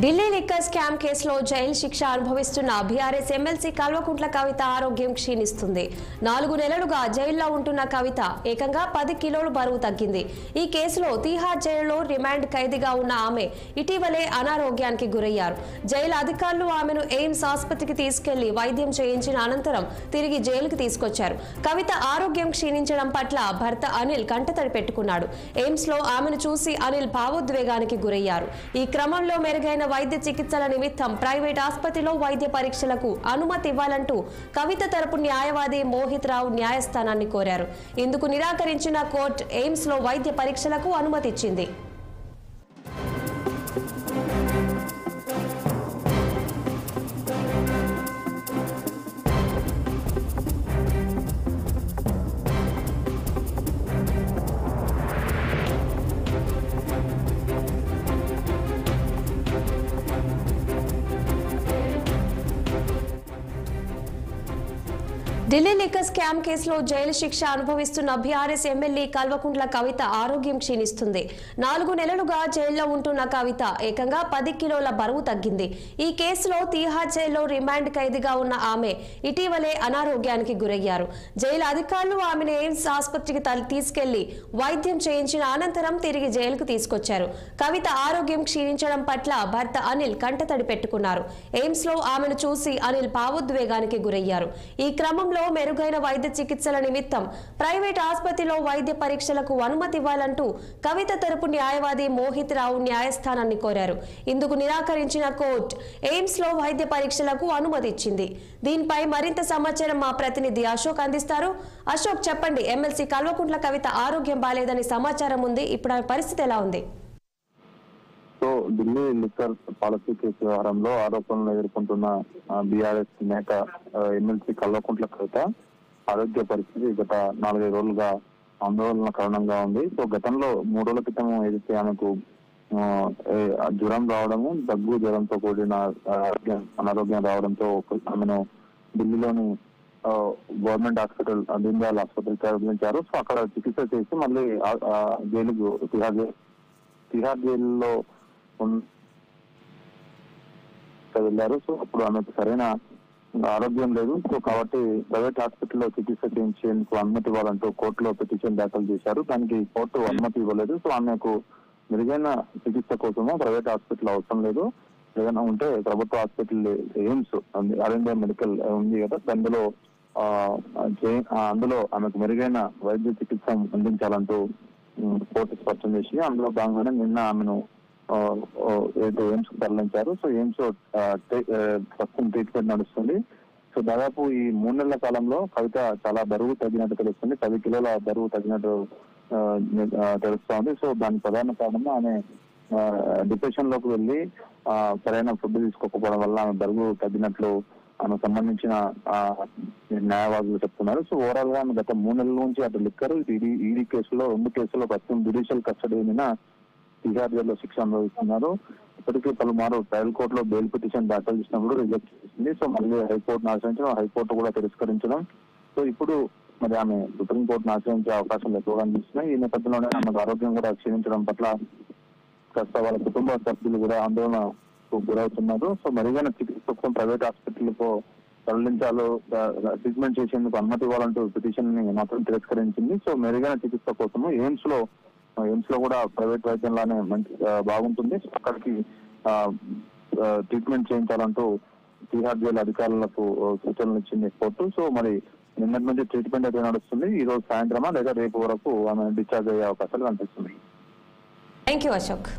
Delhi liquor scam కేసులో jail శిక్ష అనుభవిస్తున్న బీఆర్ఎస్ ఎమ్మెల్సీ కల్వకుంట్ల కవిత ఆరోగ్యం క్షీణిస్తుంది. 4 నెలలుగా జైల్లో ఉంటున్న కవిత ఏకంగా 10 కిలోలు బరువు తగ్గింది. ఈ కేసులో తీహార్ జైలులో రిమాండ్ ఖైదీగా ఉన్న ఆమె ఇటీవలే అనారోగ్యానికి గురయ్యారు. జైలు అధికారులు ఆమెను ఎయిమ్స్ ఆసుపత్రికి తీసుకెళ్లి వైద్యం చేయించిన అనంతరం తిరిగి జైలుకు తీసుకొచ్చారు. కవిత ఆరోగ్యం క్షీణించడం పట్ల భర్త అనిల్ కంటతడి పెట్టుకున్నాడు. ఎయిమ్స్ లో ఆమెను చూసి అనిల్ భావోద్వేగానికి గురయ్యారు. ఈ క్రమంలో మెరుగైన వైద్య చికిత్సల నిమిత్తం ప్రైవేట్ ఆసుపత్రిలో వైద్య పరీక్షలకు అనుమతి ఇవ్వాలంటూ కవిత తరపు న్యాయవాది మోహిత్ రావు న్యాయస్థానాన్ని కోరారు. ఇందుకు నిరాకరించిన కోర్టు ఎయిమ్స్ లో వైద్య పరీక్షలకు అనుమతి ఇచ్చింది. ఢిల్లీ లిక్కర్ స్కామ్ కేసులో జైలు శిక్ష అనుభవిస్తున్న బీఆర్ఎస్ ఎమ్మెల్యే కల్వకుంట్ల కవిత ఆరోగ్యం క్షీణిస్తుంది. 4 నెలలుగా జైల్లో ఉంటున్న కవిత ఏకంగా 10 కిలోల బరువు తగ్గింది. ఈ కేసులో తీహార్ జైల్లో రిమాండ్ ఖైదీగా ఉన్న ఆమె ఇటీవలే అనారోగ్యానికి గురయ్యారు. జైలు అధికారులు ఆమెను ఎయిమ్స్ ఆసుపత్రికి తీసుకెళ్లి వైద్యం చేయించిన అనంతరం తిరిగి జైలుకు తీసుకొచ్చారు. కవిత ఆరోగ్యం క్షీణించడం పట్ల భర్త అనిల్ కంటతడి పెట్టుకున్నారు. ఎయిమ్స్ లో ఆమెను చూసి అనిల్ భావోద్వేగానికి గురయ్యారు. ఈ క్రమంలో మెరుగైన వైద్య చికిత్సల నిమిత్తం ప్రైవేట్ ఆసుపత్రిలో వైద్య పరీక్షలకు అనుమతి ఇవ్వాలంటూ కవిత తరపు న్యాయవాది మోహిత్ రావు న్యాయస్థానాన్ని కోరారు. ఇందుకు నిరాకరించిన కోర్టు ఎయిమ్స్ లో వైద్య పరీక్షలకు అనుమతి ఇచ్చింది. దీనిపై మరింత సమాచారం మా ప్రతినిధి అశోక్ అందిస్తారు. అశోక్, చెప్పండి. ఎమ్మెల్సీ కల్వకుంట్ల కవిత ఆరోగ్యం బాలేదని సమాచారం ఉంది. ఇప్పుడు ఆమె పరిస్థితి ఎలా ఉంది? ఢిల్లీ లిక్కర్ పాలసీ కేసు వ్యవహారంలో ఆరోపణలు ఎదుర్కొంటున్న బీఆర్ఎస్ నేత ఎమ్మెల్సీ కల్వకుంట్ల కవిత ఆరోగ్య పరిస్థితి గత 4-5 రోజులుగా ఆందోళన కారణంగా ఉంది. సో గతంలో 3 రోజుల క్రితం ఏదైతే ఆమెకు జ్వరం రావడము, దగ్గు, జ్వరంతో కూడిన అనారోగ్యం రావడంతో ఆమెను ఢిల్లీలోని గవర్నమెంట్ హాస్పిటల్ దీన్ దయాళ్ ఆసుపత్రికి తరలించారు. సో అక్కడ చికిత్స చేసి మళ్ళీ జైలుకు తిహార్ జైలులో వెళ్ళారు. సో అప్పుడు ఆమెకు సరైన ఆరోగ్యం లేదు. సో కాబట్టి ప్రైవేట్ హాస్పిటల్లో చికిత్స చేయించేందుకు అనుమతి ఇవ్వాలంటూ కోర్టులో పిటిషన్ దాఖలు చేశారు. దానికి కోర్టు అనుమతి ఇవ్వలేదు. సో ఆమెకు మెరుగైన చికిత్స కోసము ప్రైవేట్ హాస్పిటల్ అవసరం లేదు, ఏదైనా ఉంటే ప్రభుత్వ హాస్పిటల్ ఎయిమ్స్ ఆర్ఎండ్ఏ మెడికల్ ఉంది కదా, అందులో ఆమెకు మెరుగైన వైద్య చికిత్స అందించాలంటూ కోర్టు స్పష్టం చేసి అందులో భాగంగానే నిన్న ఆమెను ఎయిమ్స్ కు తరలించారు. సో ఎయిమ్స్ ప్రస్తుతం ట్రీట్మెంట్ నడుస్తుంది. సో దాదాపు ఈ 3 నెలల కాలంలో కవిత చాలా బరువు తగ్గినట్టు తెలుస్తుంది. 10 కిలోల బరువు తగ్గినట్టు తెలుస్తోంది. సో దాని ప్రధాన కారణం ఆమె డిప్రెషన్ లోకి వెళ్ళి సరైన ఫుడ్ తీసుకోకపోవడం వల్ల ఆమె బరువు తగ్గినట్లు ఆమెకు సంబంధించిన న్యాయవాదులు చెప్తున్నారు. సో ఓవరాల్ గా ఆమె గత 3 నెలల నుంచి అటు లిక్కర్ ఈడీ కేసులో 2 కేసుల్లో ప్రస్తుతం జ్యుడిషియల్ కస్టడీ మీద తిహార్ జైల్లో శిక్ష అనుభవిస్తున్నారు. ఇప్పటికీ పలుమారు ట్రయల్ కోర్టులో బెయిల్ పిటిషన్ దాఖలు చేసినప్పుడు రిజెక్ట్ చేసింది. సో మళ్ళీ హైకోర్టును ఆశ్రయించడం, హైకోర్టు కూడా తిరస్కరించడం. సో ఇప్పుడు మరి ఆమె సుప్రీంకోర్టును ఆశ్రయించే అవకాశాలు ఎక్కువగా అనిపిస్తున్నాయి. ఈ నేపథ్యంలోనే ఆమెకు ఆరోగ్యం కూడా క్షీణించడం పట్ల కాస్త వాళ్ళ కుటుంబ సభ్యులు కూడా ఆందోళనకు గురవుతున్నారు. సో మెరుగైన చికిత్స కోసం ప్రైవేట్ హాస్పిటల్కు తరలించాలో, ట్రీట్మెంట్ చేసేందుకు అనుమతి ఇవ్వాలంటూ పిటిషన్ ని మాత్రం తిరస్కరించింది. సో మెరుగైన చికిత్స కోసము ఎయిమ్స్ లో కూడా ప్రైవేట్ వైద్యంలానే మంచి బాగుంటుంది. అక్కడికి ట్రీట్మెంట్ చేయించాలంటూ తిహార్ జైలు అధికారులకు సూచనలు ఇచ్చింది కోర్టు. సో మరి నిన్నటి నుంచి ట్రీట్మెంట్ అయితే నడుస్తుంది. ఈ రోజు సాయంత్రమా లేదా రేపు వరకు ఆమె డిశ్చార్జ్ అయ్యే అవకాశాలు కనిపిస్తుంది. Thank you Ashok.